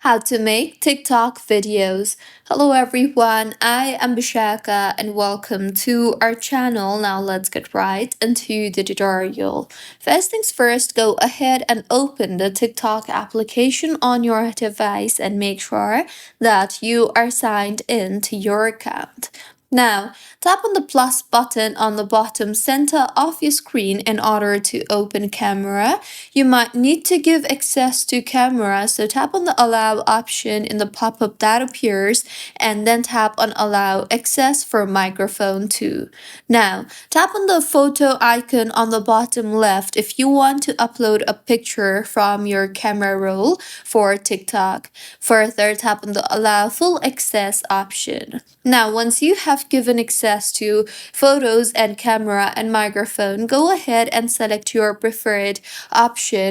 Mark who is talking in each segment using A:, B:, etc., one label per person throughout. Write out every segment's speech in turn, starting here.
A: How to make TikTok videos. Hello everyone, I am Bishaka and welcome to our channel. Now let's get right into the tutorial. First things first, go ahead and open the TikTok application on your device and make sure that you are signed in to your account. Now, tap on the plus button on the bottom center of your screen in order to open camera. You might need to give access to camera, so tap on the allow option in the pop-up that appears and then tap on allow access for microphone too. Now, tap on the photo icon on the bottom left if you want to upload a picture from your camera roll for TikTok. Further, tap on the allow full access option. Now, once you have given access to photos and camera and microphone, go ahead and select your preferred option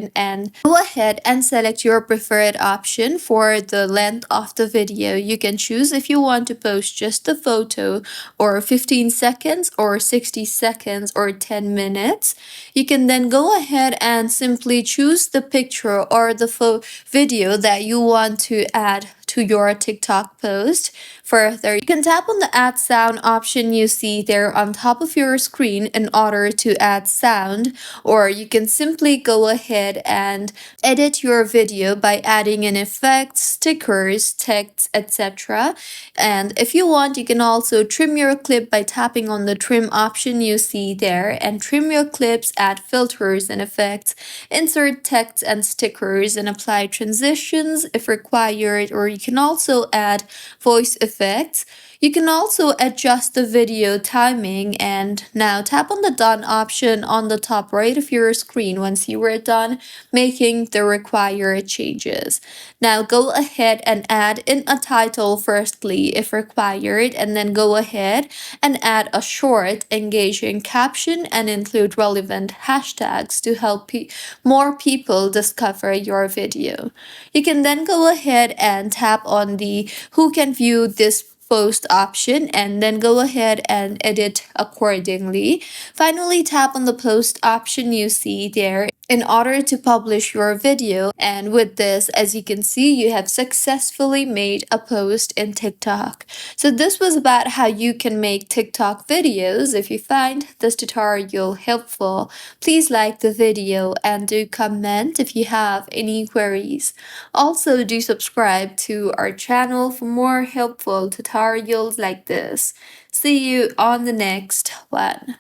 A: for the length of the video. You can choose if you want to post just the photo or 15 seconds or 60 seconds or 10 minutes. You can then go ahead and simply choose the picture or the video that you want to add to your TikTok post. Further, you can tap on the add sound option you see there on top of your screen in order to add sound, or you can simply go ahead and edit your video by adding in effects, stickers, text, etc. And if you want, you can also trim your clip by tapping on the trim option you see there and trim your clips, add filters and effects, insert text and stickers, and apply transitions if required, or you can also add voice effects. You can also adjust the video timing, and now tap on the done option on the top right of your screen once you are done making the required changes. Now go ahead and add in a title firstly if required, and then go ahead and add a short engaging caption and include relevant hashtags to help more people discover your video. You can then go ahead and tap on the who can view this post option and then go ahead and edit accordingly. Finally, tap on the post option you see there in order to publish your video. And with this, as you can see, you have successfully made a post in TikTok. So this was about how you can make TikTok videos. If you find this tutorial helpful, please like the video and do comment if you have any queries. Also, do subscribe to our channel for more helpful tutorials like this. See you on the next one.